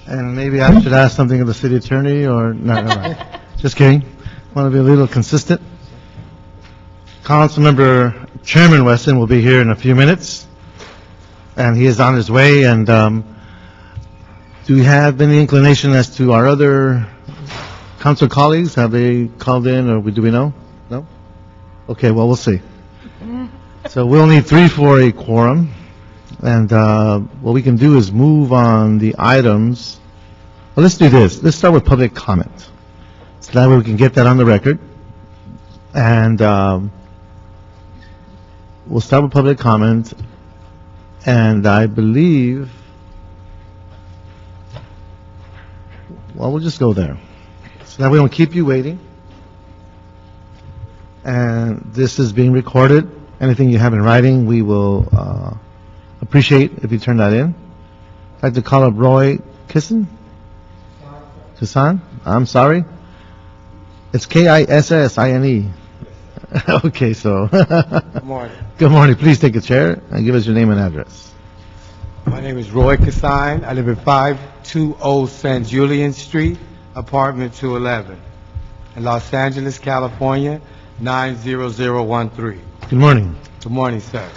And maybe I should ask something of the city attorney, or no. Just kidding. Want to be a little consistent. Councilmember Chairman Weston will be here in a few minutes, and he is on his way. And do we have any inclination as to our other council colleagues? Have they called in, or do we know? No? Okay, well, we'll see. So we'll need 3 for a quorum. And what we can do is move on the items. Well, let's do this. Let's start with public comment. So that way we can get that on the record. And we'll start with public comment. And I believe, well, we'll just go there. So that we don't keep you waiting. And this is being recorded. Anything you have in writing, we will appreciate if you turn that in. I'd like to call up Roy Kissin. Kissan? I'm sorry. It's K-I-S-S-I-N-E. Okay, so. Good morning. Good morning. Please take a chair and give us your name and address. My name is Roy Kassan. I live at 520 San Julian Street, apartment 211, in Los Angeles, California, 90013. Good morning. Good morning, sir.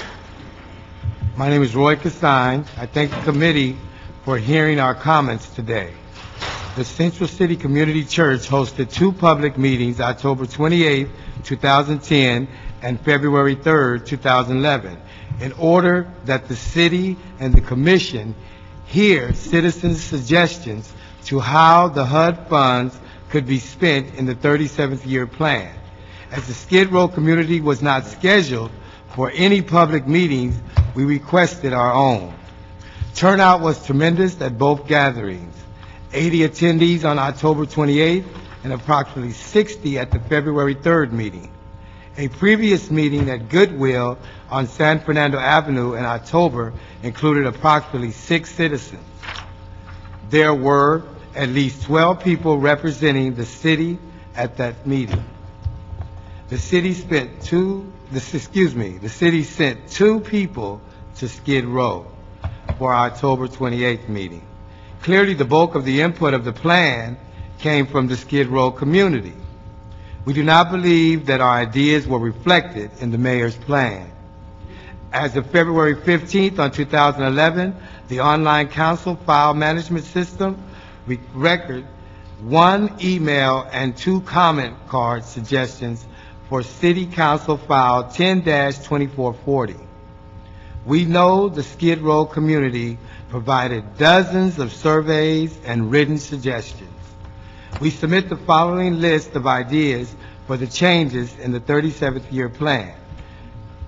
My name is Roy Kassan. I thank the committee for hearing our comments today. The Central City Community Church hosted 2 public meetings, October 28, 2010 and February 3, 2011, in order that the city and the commission hear citizens' suggestions to how the HUD funds could be spent in the 37th year plan. As the Skid Row community was not scheduled for any public meetings, we requested our own. Turnout was tremendous at both gatherings. 80 attendees on October 28th and approximately 60 at the February 3rd meeting. A previous meeting at Goodwill on San Fernando Avenue in October included approximately 6 citizens. There were at least 12 people representing the city at that meeting. The city sent 2 people to Skid Row for our October 28th meeting. Clearly, the bulk of the input of the plan came from the Skid Row community. We do not believe that our ideas were reflected in the mayor's plan. As of February 15th on 2011, the online council file management system record 1 email and 2 comment card suggestions for City Council File 10-2440. We know the Skid Row community provided dozens of surveys and written suggestions. We submit the following list of ideas for the changes in the 37th year plan.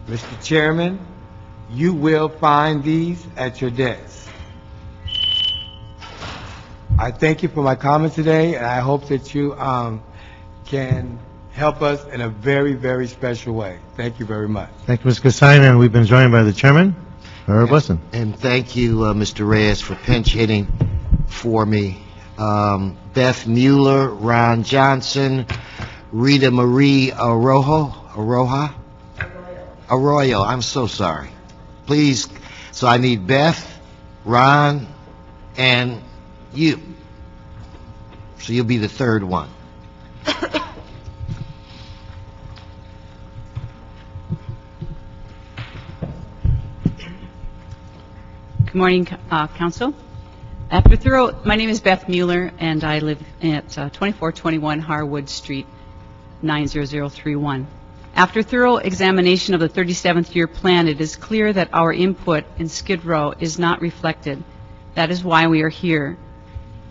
Mr. Chairman, you will find these at your desk. I thank you for my comments today, and I hope that you can help us in a very, very special way. Thank you very much. Thank you, Mr. Kassan, and we've been joined by the chairman, Herb Weston. And thank you, Mr. Reyes, for pinch hitting for me. Beth Mueller, Ron Johnson, Rita Marie Arroyo, I'm so sorry. Please, so I need Beth, Ron, and you. So you'll be the 3rd one. Good morning, Council. My name is Beth Mueller, and I live at 2421 Harwood Street, 90031. After thorough examination of the 37th year plan, it is clear that our input in Skid Row is not reflected. That is why we are here.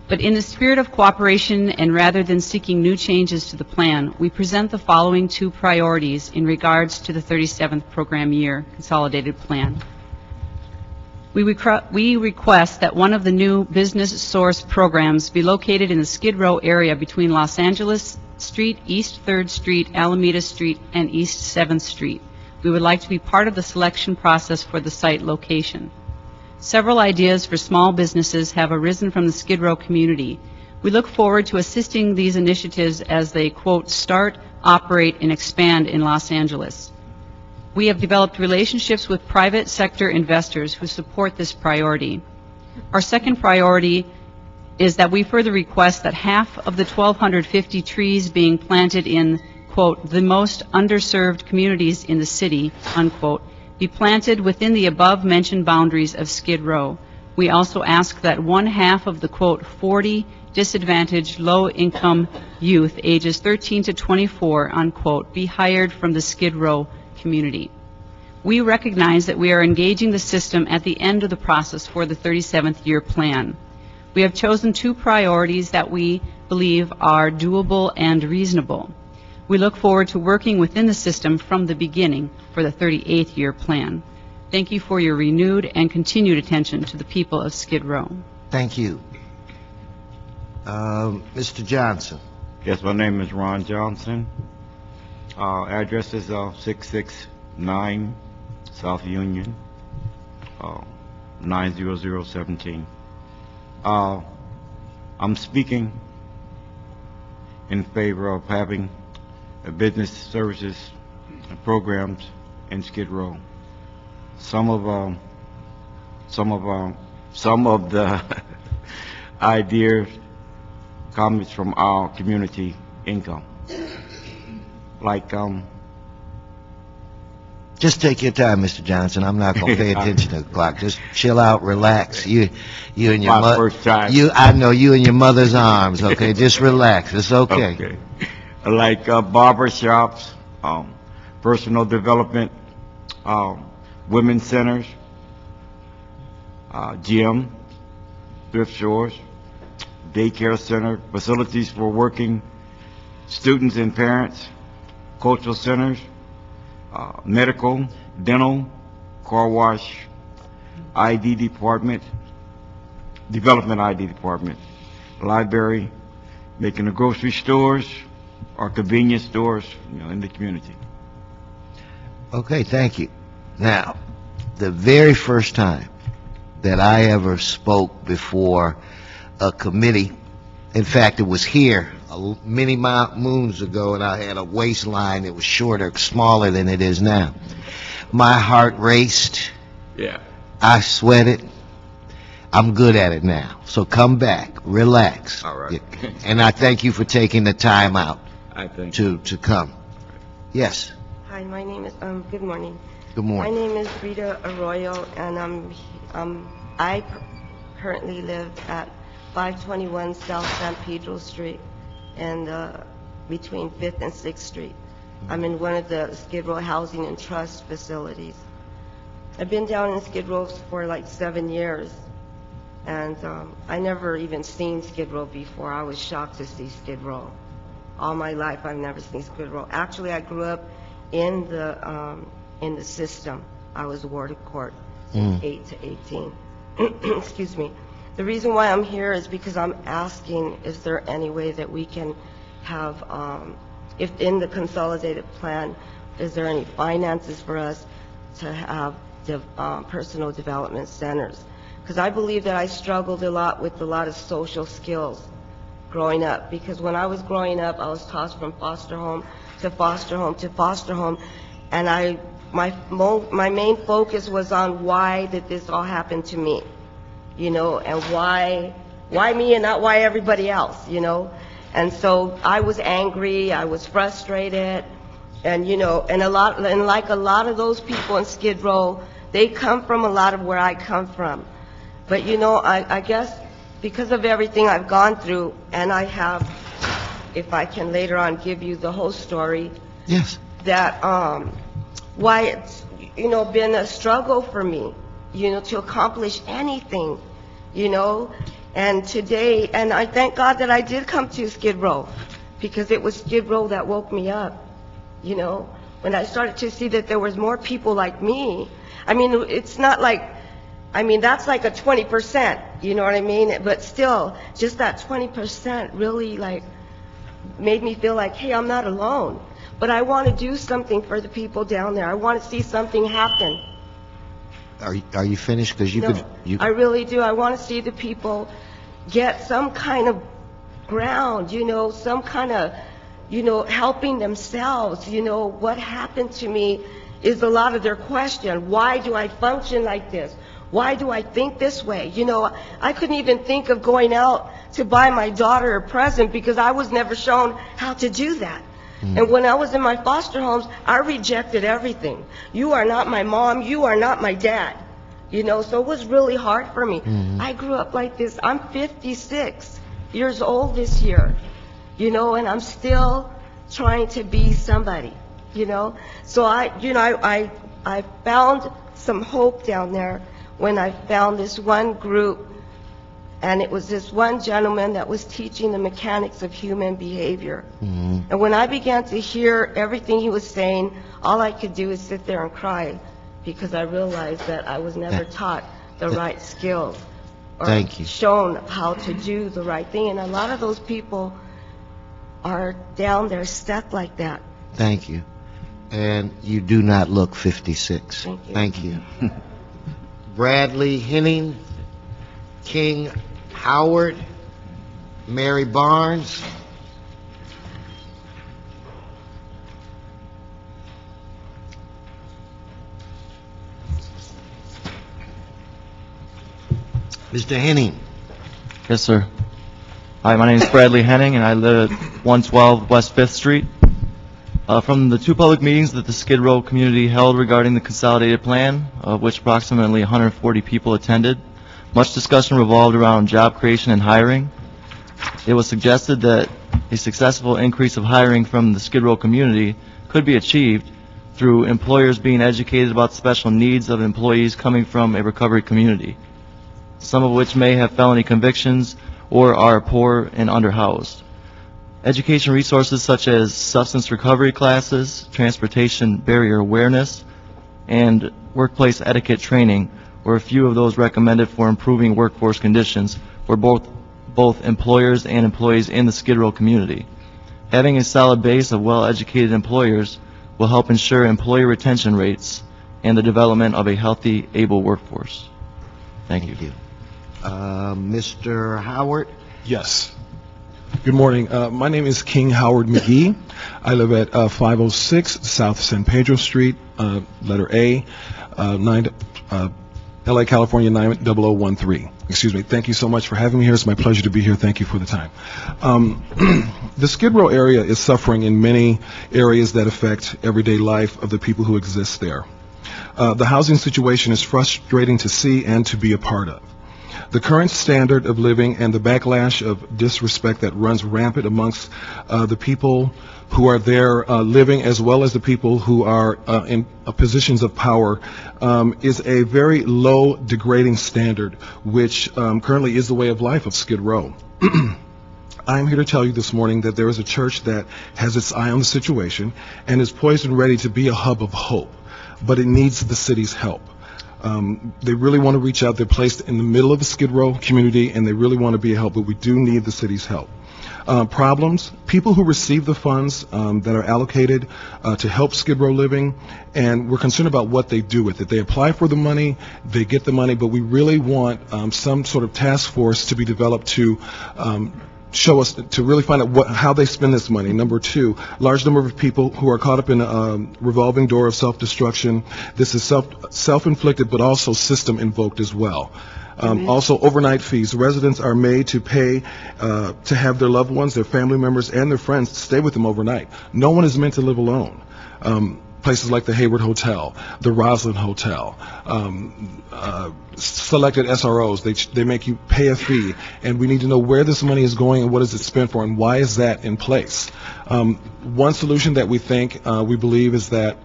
But in the spirit of cooperation, and rather than seeking new changes to the plan, we present the following 2 priorities in regards to the 37th program year consolidated plan. We request that one of the new business source programs be located in the Skid Row area between Los Angeles Street, East 3rd Street, Alameda Street, and East 7th Street. We would like to be part of the selection process for the site location. Several ideas for small businesses have arisen from the Skid Row community. We look forward to assisting these initiatives as they, quote, start, operate, and expand in Los Angeles. We have developed relationships with private sector investors who support this priority. Our second priority is that we further request that half of the 1,250 trees being planted in, quote, "the most underserved communities in the city," unquote, be planted within the above-mentioned boundaries of Skid Row. We also ask that one half of the, quote, 40 disadvantaged low-income youth ages 13 to 24, unquote, be hired from the Skid Row community. We recognize that we are engaging the system at the end of the process for the 37th year plan. We have chosen two priorities that we believe are doable and reasonable. We look forward to working within the system from the beginning for the 38th year plan. Thank you for your renewed and continued attention to the people of Skid Row. Thank you. Mr. Johnson. Yes, my name is Ron Johnson. Address is 669 South Union, 90017. I'm speaking in favor of having business services and programs in Skid Row. Some of the ideas, comments from our community income, like Just take your time, Mr. Johnson. I'm not going to pay attention to the clock. Just chill out, relax. You and your My first time. I know you in your mother's arms. Okay, just relax. It's okay. okay, like barber shops, personal development, women's centers, gym, thrift stores, daycare center, facilities for working students and parents, cultural centers, medical, dental, car wash, ID department, development ID department, library, making the grocery stores or convenience stores, in the community. Okay, thank you. Now, the very first time that I ever spoke before a committee, in fact, it was here many moons ago, and I had a waistline that was shorter, smaller than it is now. My heart raced. Yeah. I sweated. I'm good at it now. So come back, relax. All right. And I thank you for taking the time out I think. to come. Yes, Hi, my name is, good morning. good My morning. name is Rita Arroyo, and I currently live at 521 South San Pedro Street and between 5th and 6th Street. I'm in one of the Skid Row Housing and Trust facilities. I've been down in Skid Row for like 7 years, and I never even seen Skid Row before. I was shocked to see Skid Row. All my life, I've never seen Skid Row. Actually, I grew up in the system. I was ward of court since 8 to 18. Excuse me. The reason why I'm here is because I'm asking, is there any way that we can have, if in the consolidated plan, is there any finances for us to have personal development centers? Because I believe that I struggled a lot with a lot of social skills growing up, because when I was growing up, I was tossed from foster home to foster home to foster home, and my main focus was on why did this all happen to me, and why me and not why everybody else, and so I was angry, I was frustrated, and like a lot of those people in Skid Row, they come from a lot of where I come from, but I guess because of everything I've gone through, and I have, if I can later on give you the whole story, Yes. that why it's been a struggle for me, to accomplish anything, and today, and I thank God that I did come to Skid Row, because it was Skid Row that woke me up, when I started to see that there was more people like me. I mean, it's not like, that's like a 20%, you know what I mean? But still, just that 20% really made me feel like, hey, I'm not alone. But I want to do something for the people down there. I want to see something happen. Are you finished? Because I really do. I want to see the people get some kind of ground, some kind of, helping themselves. What happened to me is a lot of their question. Why do I function like this? Why do I think this way? You know, I couldn't even think of going out to buy my daughter a present because I was never shown how to do that. And when I was in my foster homes, I rejected everything. You are not my mom. You are not my dad. You know, so it was really hard for me. I grew up like this. I'm 56 years old this year, you know, and I'm still trying to be somebody, you know. So I found some hope down there when I found this one group, and it was this one gentleman that was teaching the mechanics of human behavior. And when I began to hear everything he was saying, all I could do is sit there and cry because I realized that I was never taught the right skills or Thank you. shown how to do the right thing. And a lot of those people are down there stuck like that. Thank you. And you do not look 56. Thank you. Thank you. Bradley Henning, King Howard, Mary Barnes. Mr. Henning. Yes, sir. Hi, my name is Bradley Henning, and I live at 112 West 5th Street. From the two public meetings that the Skid Row community held regarding the consolidated plan, of which approximately 140 people attended, much discussion revolved around job creation and hiring. It was suggested that a successful increase of hiring from the Skid Row community could be achieved through employers being educated about the special needs of employees coming from a recovery community, some of which may have felony convictions or are poor and underhoused. Education resources such as substance recovery classes, transportation barrier awareness, and workplace etiquette training were a few of those recommended for improving workforce conditions for both employers and employees in the Skid Row community. Having a solid base of well-educated employers will help ensure employee retention rates and the development of a healthy, able workforce. Thank you. Mr. Howard. Yes. Good morning. My name is King Howard McGee. I live at 506 South San Pedro Street, letter A, LA, California, 90013. Excuse me. Thank you so much for having me here. It's my pleasure to be here. Thank you for the time. The Skid Row area is suffering in many areas that affect everyday life of the people who exist there. The housing situation is frustrating to see and to be a part of. The current standard of living and the backlash of disrespect that runs rampant amongst the people who are there living, as well as the people who are in positions of power, is a very low, degrading standard, which currently is the way of life of Skid Row. I'm here to tell you this morning that there is a church that has its eye on the situation and is poised and ready to be a hub of hope, but it needs the city's help. They really want to reach out. They're placed in the middle of the Skid Row community, and they really want to be a help, but we do need the city's help. Problems, people who receive the funds that are allocated to help Skid Row living, and we're concerned about what they do with it. They apply for the money, they get the money, but we really want some sort of task force to be developed to show us, to really find out how they spend this money. Number two, large number of people who are caught up in a revolving door of self-destruction. This is self-inflicted, but also system-invoked as well. Also, overnight fees. Residents are made to pay to have their loved ones, their family members, and their friends stay with them overnight. No one is meant to live alone. Places like the Hayward Hotel, the Roslyn Hotel, selected SROs, they make you pay a fee, and we need to know where this money is going and what is it spent for, and why is that in place. One solution that we think, we believe is that,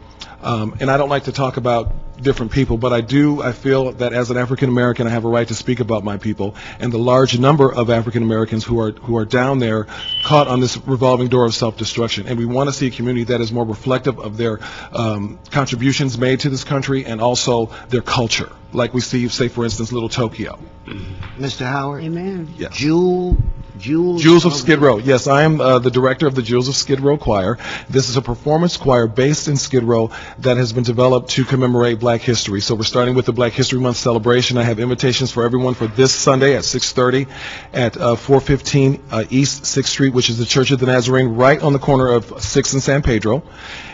and I don't like to talk about different people, but I feel that as an African American, I have a right to speak about my people, and the large number of African Americans who are down there caught on this revolving door of self-destruction. And we want to see a community that is more reflective of their contributions made to this country and also their culture, like we see, say, for instance, Little Tokyo. Mr. Howard. Amen. Yes. Jewel Jewels of Skid Row. Yes, I am the director of the Jewels of Skid Row Choir. This is a performance choir based in Skid Row that has been developed to commemorate Black History. So we're starting with the Black History Month celebration. I have invitations for everyone for this Sunday at 6:30 at 415 East 6th Street, which is the Church of the Nazarene, right on the corner of 6th and San Pedro.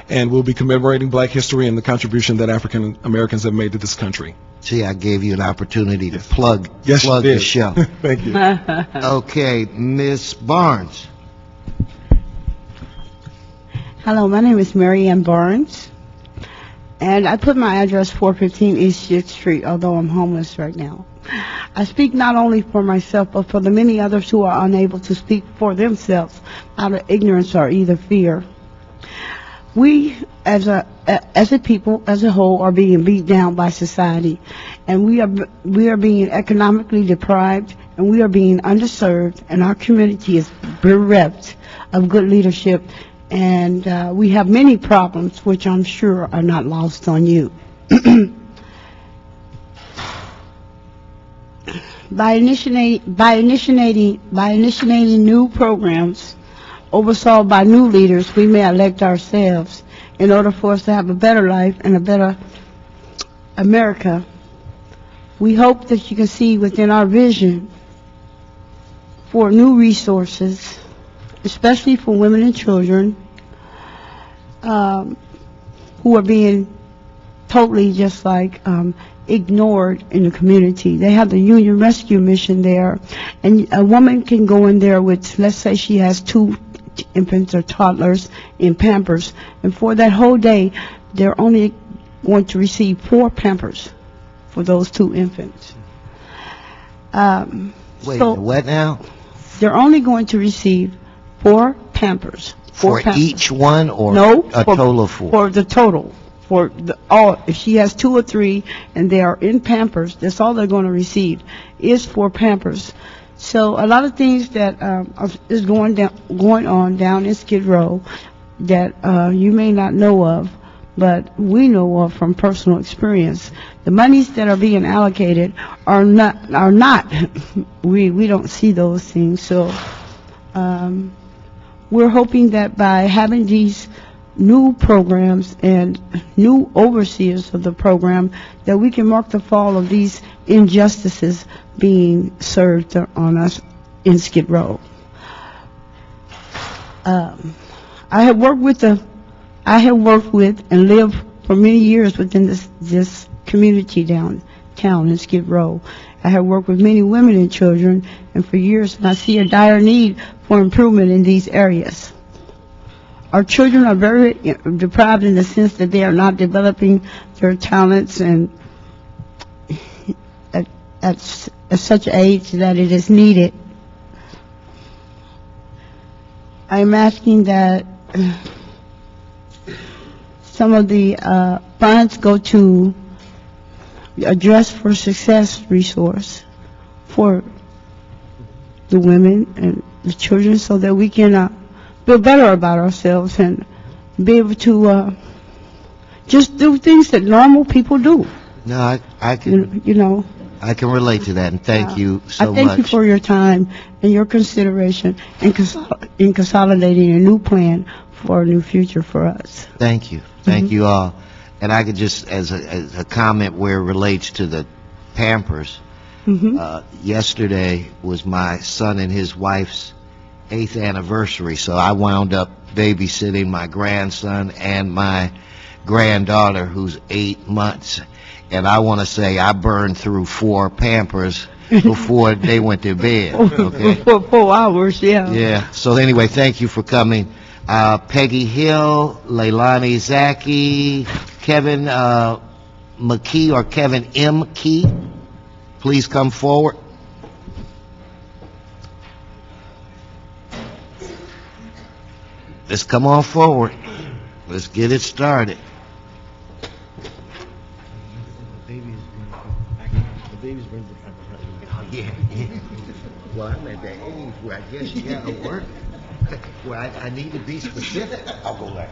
And we'll be commemorating Black history and the contribution that African Americans have made to this country. See, I gave you an opportunity to plug Yes, you the did. show. Thank you. Okay, Ms. Barnes. Hello, my name is Mary Ann Barnes, and I put my address 415 East 6th Street, although I'm homeless right now. I speak not only for myself, but for the many others who are unable to speak for themselves out of ignorance or either fear. We, as a people, as a whole, are being beat down by society, and we are being economically deprived, and we are being underserved, and our community is bereft of good leadership, and we have many problems, which I'm sure are not lost on you. By initiating new programs oversaw by new leaders we may elect ourselves in order for us to have a better life and a better America. We hope that you can see within our vision for new resources, especially for women and children who are being totally just like ignored in the community. They have the Union Rescue Mission there, and a woman can go in there with, let's say she has 2 infants or toddlers in Pampers, and for that whole day, they're only going to receive 4 Pampers for those 2 infants. Wait, what now? They're only going to receive 4 Pampers. For each one, or No, a total of 4? For the total. For all, if she has 2 or 3 and they are in Pampers, that's all they're going to receive is 4 Pampers. So a lot of things that is going on down in Skid Row that you may not know of, but we know of from personal experience. The monies that are being allocated are not. We don't see those things. So we're hoping that by having these new programs and new overseers of the program, that we can mark the fall of these injustices being served on us in Skid Row. I have worked with and lived for many years within this community downtown in Skid Row. I have worked with many women and children, and for years, and I see a dire need for improvement in these areas. Our children are very deprived in the sense that they are not developing their talents and at such age that it is needed. I'm asking that some of the funds go to a Dress for Success resource for the women and the children, so that we can feel better about ourselves and be able to just do things that normal people do. No, I can, I can relate to that, and thank you so much. I thank you for your time and your consideration in consolidating a new plan for a new future for us. Thank you. Thank you all. And I could just, as a comment where it relates to the Pampers, yesterday was my son and his wife's 8th anniversary, so I wound up babysitting my grandson and my granddaughter, who's 8 months. And I want to say I burned through 4 Pampers before they went to bed. Okay? For 4 hours, yeah. Yeah. So anyway, thank you for coming. Peggy Hill, Leilani Zaki, Kevin McKee or Kevin M. Key, please come forward. Let's come on forward. Let's get it started. Yeah. Well, I'm at that age where I guess you gotta work. Well, I need to be specific. I'll go back.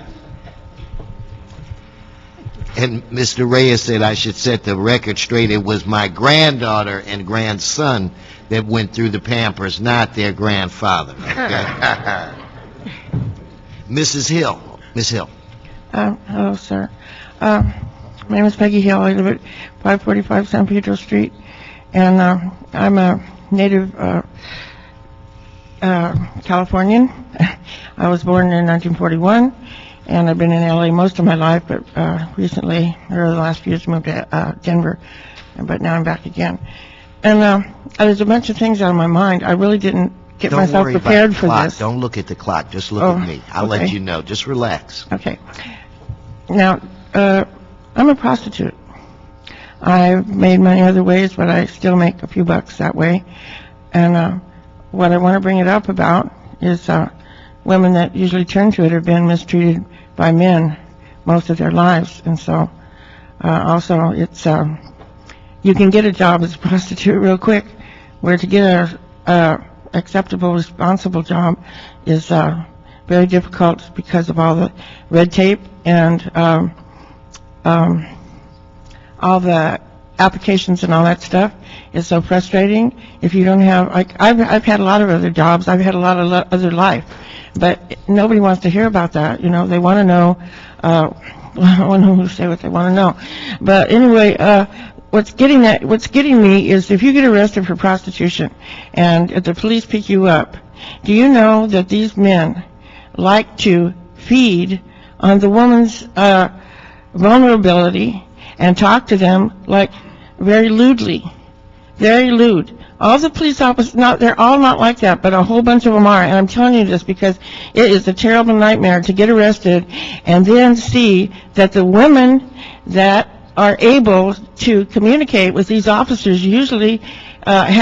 And Mr. Reyes said I should set the record straight. It was my granddaughter and grandson that went through the Pampers, not their grandfather. Okay? Mrs. Hill. Ms. Hill. Hello, sir. My name is Peggy Hill. I live at 545 San Pedro Street, and I'm a native Californian. I was born in 1941, and I've been in LA most of my life, but recently, or the last few years, moved to Denver, but now I'm back again. And there's a bunch of things out of my mind. I really didn't get Don't myself worry about prepared the for clock. this. Don't look at the clock. Just look Oh, at me. I'll let okay. you know. Just relax. Okay. Now, I'm a prostitute. I've made money other ways, but I still make a few bucks that way. And what I want to bring it up about is women that usually turn to it have been mistreated by men most of their lives. And so also it's you can get a job as a prostitute real quick, where to get a acceptable, responsible job is very difficult because of all the red tape and all the applications and all that stuff. It's so frustrating. If you don't have, like, I've had a lot of other jobs, I've had a lot of other life, but nobody wants to hear about that. You know, they want to know. I don't know who to say what they want to know, but anyway, what's getting me is if you get arrested for prostitution and if the police pick you up, do you know that these men like to feed on the woman's vulnerability and talk to them like very lewdly, very lewd. All the police officers, they're all not like that, but a whole bunch of them are. And I'm telling you this because it is a terrible nightmare to get arrested and then see that the women that are able to communicate with these officers usually they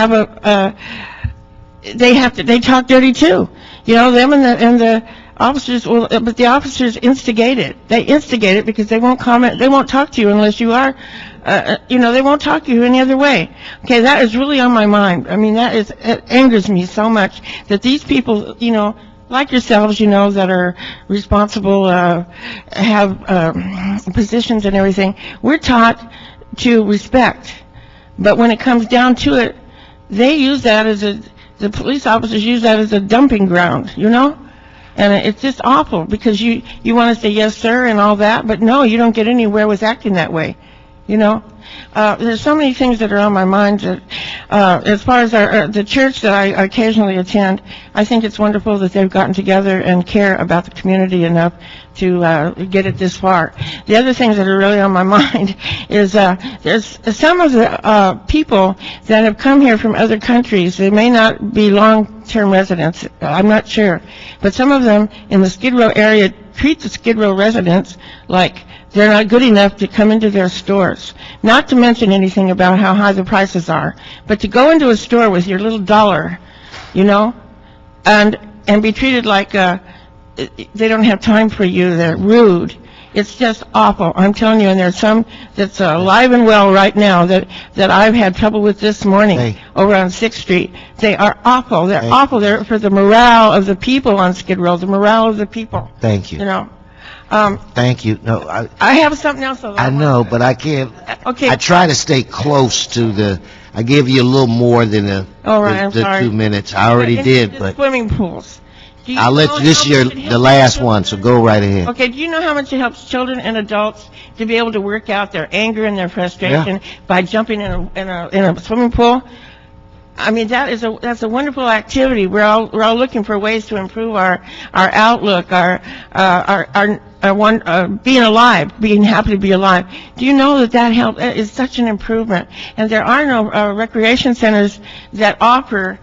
talk dirty too. You know, them and the officers, but the officers instigate it. They instigate it because they won't comment, they won't talk to you unless you are, they won't talk to you any other way. Okay, that is really on my mind. I mean, it angers me so much that these people, like yourselves, that are responsible, have positions and everything, we're taught to respect. But when it comes down to it, they use that the police officers use that as a dumping ground, And it's just awful because you want to say yes, sir, and all that, but no, you don't get anywhere with acting that way, There's so many things that are on my mind that, as far as the church that I occasionally attend, I think it's wonderful that they've gotten together and care about the community enough to get it this far. The other things that are really on my mind is there's some of the people that have come here from other countries. They may not be long-term residents. I'm not sure. But some of them in the Skid Row area treat the Skid Row residents like they're not good enough to come into their stores. Not to mention anything about how high the prices are, but to go into a store with your little dollar, and be treated like they don't have time for you. They're rude. It's just awful. I'm telling you, and there's some that's alive and well right now that I've had trouble with this morning over on 6th Street. They are awful. They're awful. They're for the morale of the people on Skid Row, the morale of the people. Thank you. Thank you. No, I have something else. I know, but I can't. Okay. I try to stay close to I gave you a little more than the 2 minutes. I already did, the but swimming pools. I'll let you. This is the last one, so go right ahead. Okay. Do you know how much it helps children and adults to be able to work out their anger and their frustration by jumping in a swimming pool? I mean, that's a wonderful activity. We're all looking for ways to improve our outlook, our being alive, being happy to be alive. Do you know that helps? Is such an improvement. And there are no recreation centers that offer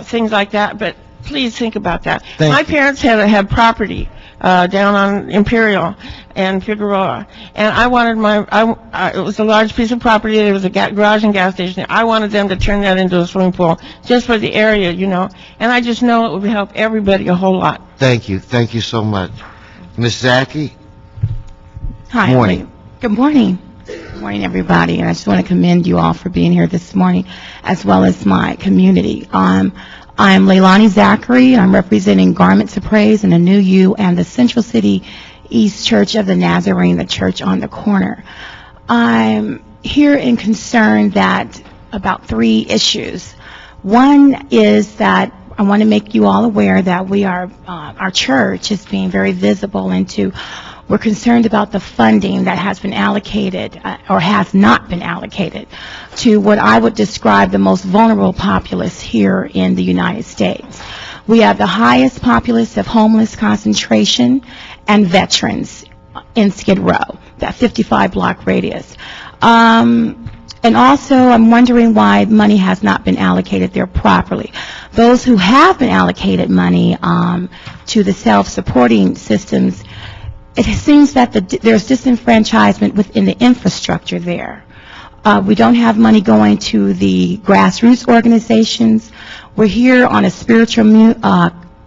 things like that. But please think about that. My parents had property down on Imperial and Figueroa, and I wanted it was a large piece of property. There was a garage and gas station. I wanted them to turn that into a swimming pool just for the area, and I just know it would help everybody a whole lot. Thank you so much. Ms. Zaki? Hi. Morning. Good morning. Good morning, everybody. And I just want to commend you all for being here this morning, as well as my community. I'm Leilani Zachary. I'm representing Garments of Praise and A New You and the Central City East Church of the Nazarene, the church on the corner. I'm here in concern that about 3 issues. One is that I want to make you all aware that we are, our church is being very visible into, we're concerned about the funding that has been allocated or has not been allocated to what I would describe the most vulnerable populace here in the United States. We have the highest populace of homeless concentration and veterans in Skid Row, that 55-block radius. And also, I'm wondering why money has not been allocated there properly. Those who have been allocated money to the self-supporting systems, it seems that there's disenfranchisement within the infrastructure there. We don't have money going to the grassroots organizations. We're here on a spiritual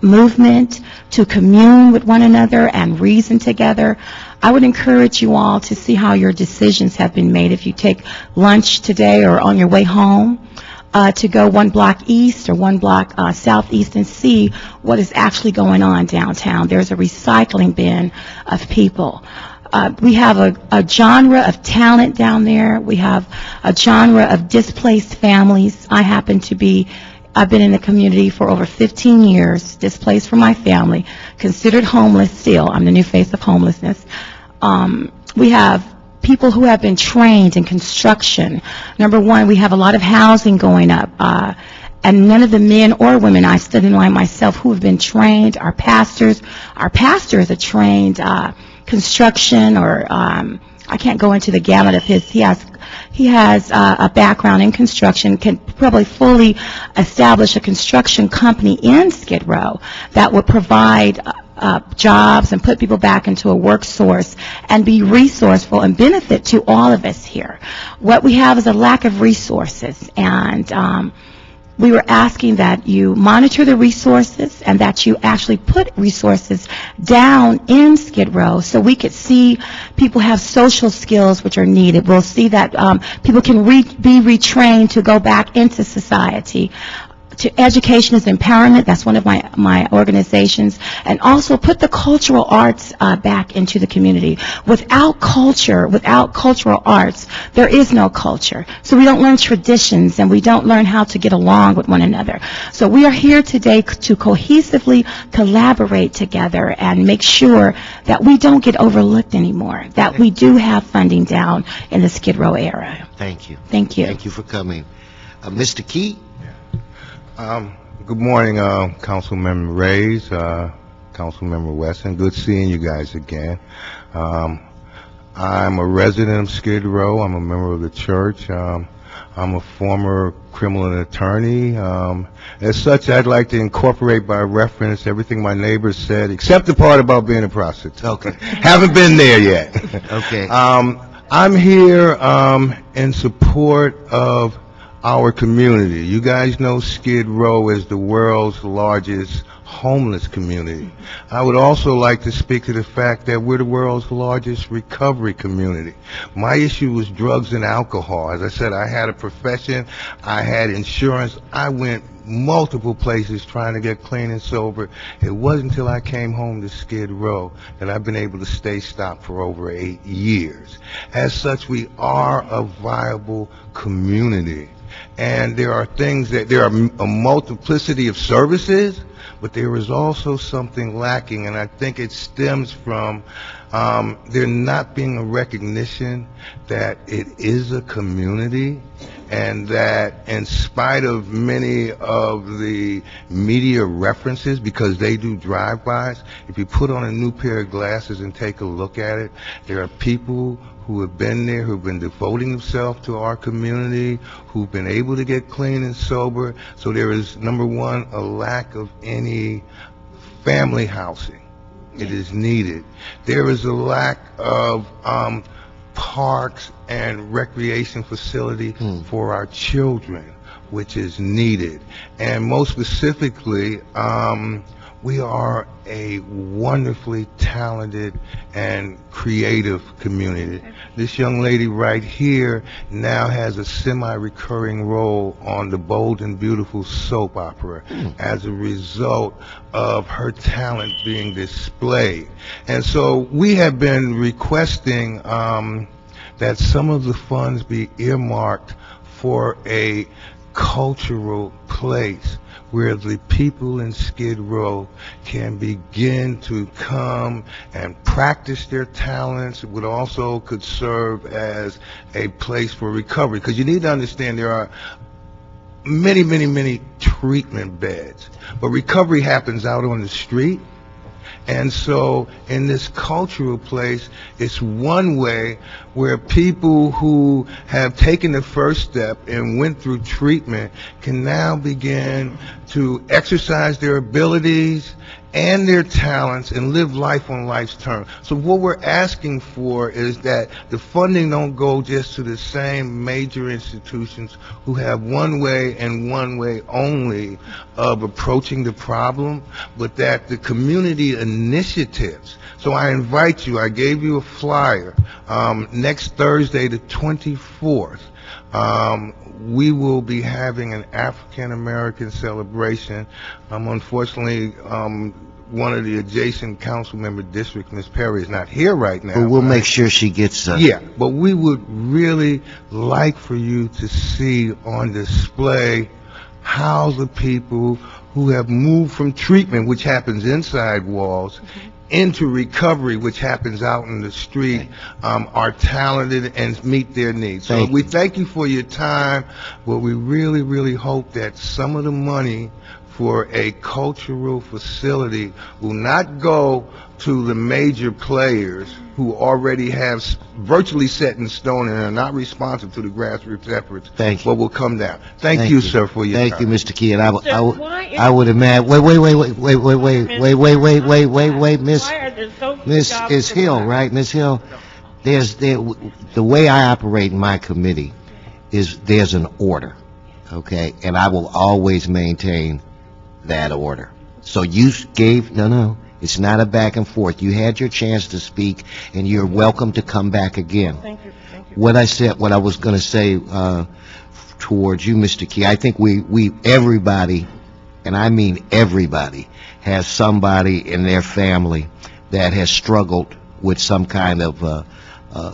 movement to commune with one another and reason together. I would encourage you all to see how your decisions have been made if you take lunch today or on your way home, to go 1 block east or 1 block southeast and see what is actually going on downtown. There's a recycling bin of people. We have a genre of talent down there. We have a genre of displaced families. I've been in the community for over 15 years, displaced from my family, considered homeless still. I'm the new face of homelessness. We have people who have been trained in construction. Number one, we have a lot of housing going up. And none of the men or women, I stood in line myself, who have been trained, our pastor is a trained construction or I can't go into the gamut of his. He has a background in construction, can probably fully establish a construction company in Skid Row that would provide jobs and put people back into a work source and be resourceful and benefit to all of us here. What we have is a lack of resources, and we were asking that you monitor the resources and that you actually put resources down in Skid Row so we could see people have social skills which are needed. We'll see that people can be retrained to go back into society. Education is empowerment. That's one of my organizations. And also put the cultural arts back into the community. Without culture, without cultural arts, there is no culture. So we don't learn traditions and we don't learn how to get along with one another. So we are here today to cohesively collaborate together and make sure that we don't get overlooked anymore, that we do have funding down in the Skid Row area. Thank you. Thank you. Thank you for coming. Mr. Key? Good morning, Councilmember Reyes, Councilmember Wesson. Good seeing you guys again. I'm a resident of Skid Row. I'm a member of the church. I'm a former criminal attorney. As such, I'd like to incorporate by reference everything my neighbors said, except the part about being a prostitute. Okay. Haven't been there yet. Okay. I'm here in support of our community. You guys know Skid Row is the world's largest homeless community. I would also like to speak to the fact that we're the world's largest recovery community. My issue was drugs and alcohol. As I said, I had a profession, I had insurance, I went multiple places trying to get clean and sober. It wasn't until I came home to Skid Row that I've been able to stay stopped for over 8 years. As such, we are a viable community. And there are a multiplicity of services, but there is also something lacking, and I think it stems from there not being a recognition that it is a community, and that in spite of many of the media references, because they do drive-bys, if you put on a new pair of glasses and take a look at it, there are people who have been there, who've been devoting themselves to our community, who've been able to get clean and sober. So there is, number one, a lack of any family housing. It is needed. There is a lack of parks and recreation facility for our children, which is needed. And most specifically, we are a wonderfully talented and creative community. This young lady right here now has a semi-recurring role on the Bold and Beautiful soap opera as a result of her talent being displayed. And so we have been requesting that some of the funds be earmarked for a cultural place where the people in Skid Row can begin to come and practice their talents. It would also could serve as a place for recovery, because you need to understand there are many, many, many treatment beds, but recovery happens out on the street. And so in this cultural place, it's one way where people who have taken the first step and went through treatment can now begin to exercise their abilities and their talents and live life on life's terms. So what we're asking for is that the funding don't go just to the same major institutions who have one way and one way only of approaching the problem, but that the community initiatives. So I invite you, I gave you a flyer, next Thursday the 24th, we will be having an African American celebration. Unfortunately, one of the adjacent council member districts, Ms. Perry, is not here right now. But we'll make sure she gets Yeah, but we would really like for you to see on display how the people who have moved from treatment, which happens inside walls, into recovery, which happens out in the street, are talented and meet their needs. So we thank you for your time, but we really, really hope that some of the money for a cultural facility will not go to the major players who already have virtually set in stone and are not responsive to the grassroots efforts, but will come down. Thank you, sir, for your time. Thank you, Mr. Key. And I would imagine. Wait, Miss Hill, right? Miss Hill, the way I operate in my committee is there's an order, okay, and I will always maintain that order. So you gave no. It's not a back and forth. You had your chance to speak, and you're welcome to come back again. Thank you. What I was going to say towards you, Mr. Key, I think we everybody, and I mean everybody, has somebody in their family that has struggled with some kind of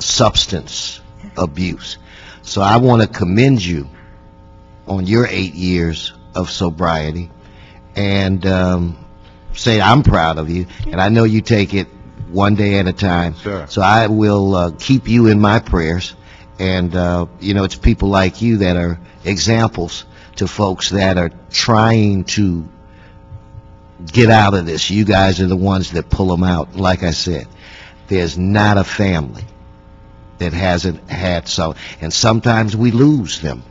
substance abuse. So I want to commend you on your 8 years of sobriety, and say I'm proud of you, and I know you take it one day at a time. Sure. So I will keep you in my prayers, and it's people like you that are examples to folks that are trying to get out of this. You guys are the ones that pull them out. Like I said, there's not a family that hasn't had some, and sometimes we lose them.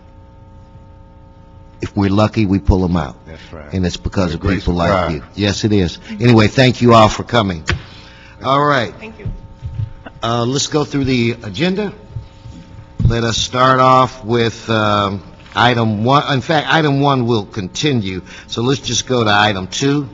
If we're lucky, we pull them out. That's right. And it's because of Great people like surprise. you. Yes, it is. Anyway, thank you all for coming. All right. Thank you. Let's go through the agenda. Let us start off with item 1. In fact, item 1 will continue. So let's just go to item 2.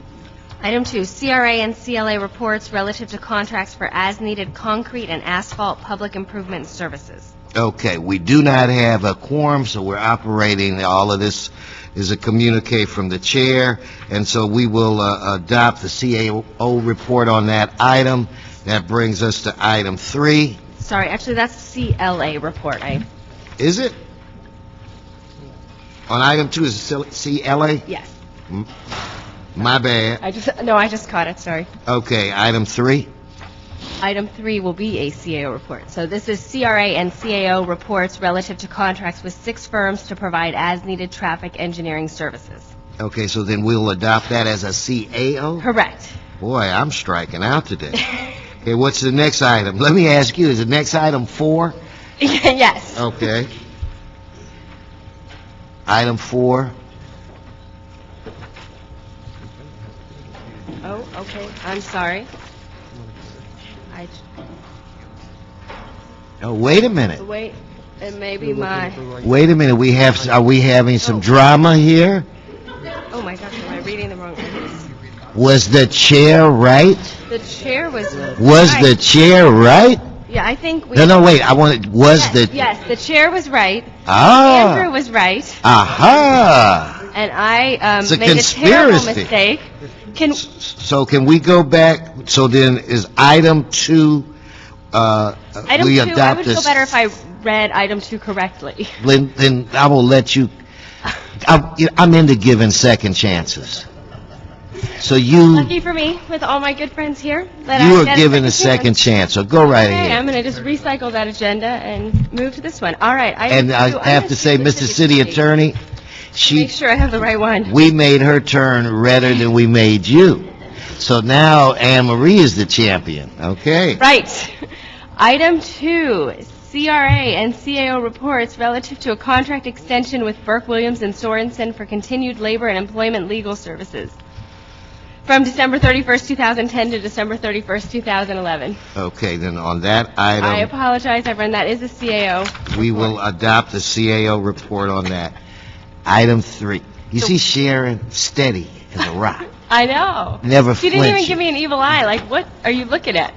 Item 2, CRA and CLA reports relative to contracts for as-needed concrete and asphalt public improvement services. Okay, we do not have a quorum, so we're operating, all of this is a communique from the chair, and so we will adopt the CAO report on that item. That brings us to item 3. Sorry, actually, that's CLA report. Is it? On item 2 is CLA? Yes. My bad. I just caught it, sorry. Okay, item 3. Item 3 will be a CAO report. So this is CRA and CAO reports relative to contracts with 6 firms to provide as-needed traffic engineering services. Okay, so then we'll adopt that as a CAO? Correct. Boy, I'm striking out today. Okay, what's the next item? Let me ask you, is the next item 4? Yes. Okay. Item 4. Oh, okay. I'm sorry. Oh, wait a minute. Wait, it may be my... Wait a minute. Are we having some drama here? Oh my gosh, am I reading the wrong items? Was the chair right? The chair was... Was the chair right? Yeah, I think we... No, wait, I wanted, was the... Yes, the chair was right. Ah. Andrew was right. Aha! And I It's a made a terrible conspiracy. mistake. Can So can we go back, so then is item 2, item we 2, I adopt would this... feel better if I read item 2 correctly. Then I will let you, I'm into giving second chances. So you Lucky for me, with all my good friends here, that are I get given a second chance, so go right Okay, ahead. I'm going to just recycle that agenda and move to this one. All right. And item 2, I have to say, Mr. City Attorney, Make sure I have the right one. we made her turn redder than we made you. So now Anne Marie is the champion, okay? Right. Item 2, CRA and CAO reports relative to a contract extension with Burke, Williams, and Sorensen for continued labor and employment legal services from December 31st, 2010 to December 31st, 2011. Okay, then on that I item, apologize, everyone, that is a CAO. we will adopt the CAO report on that. Item 3. You see Sharon steady as a rock. I know. Never She didn't even flinching. give me an evil eye. Like, what are you looking at?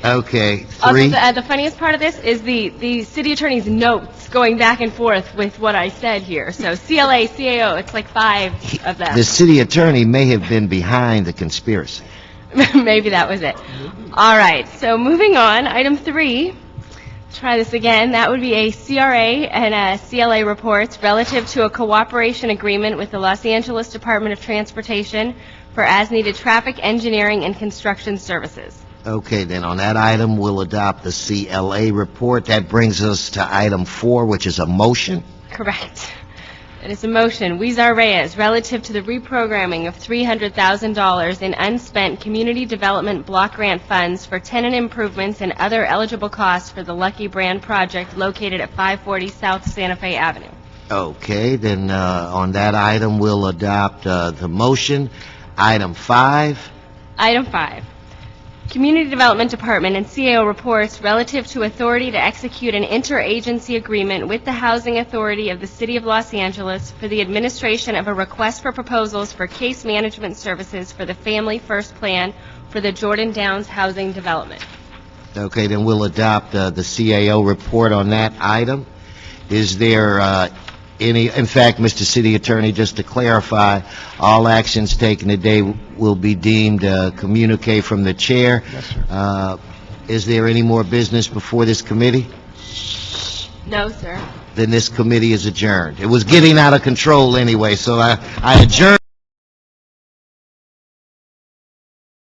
Okay, Also, 3. the funniest part of this is the city attorney's notes going back and forth with what I said here. So CLA, CAO, it's like 5 of them. The city attorney may have been behind the conspiracy. Maybe that was it. All right, so moving on, item 3, try this again. That would be a CRA and a CLA reports relative to a cooperation agreement with the Los Angeles Department of Transportation for as-needed traffic engineering and construction services. Okay, then on that item, we'll adopt the CLA report. That brings us to item 4, which is a motion. Correct. It is a motion, Weezer Reyes, relative to the reprogramming of $300,000 in unspent community development block grant funds for tenant improvements and other eligible costs for the Lucky Brand project located at 540 South Santa Fe Avenue. Okay, then on that item, we'll adopt the motion. Item 5. Item 5, Community Development Department and CAO reports relative to authority to execute an interagency agreement with the Housing Authority of the City of Los Angeles for the administration of a request for proposals for case management services for the Family First Plan for the Jordan Downs Housing Development. Okay, then we'll adopt the CAO report on that item. Is there any, in fact, Mr. City Attorney, just to clarify, all actions taken today will be deemed communique from the chair. Yes, sir. Is there any more business before this committee? No, sir. Then this committee is adjourned. It was getting out of control anyway, so I adjourned.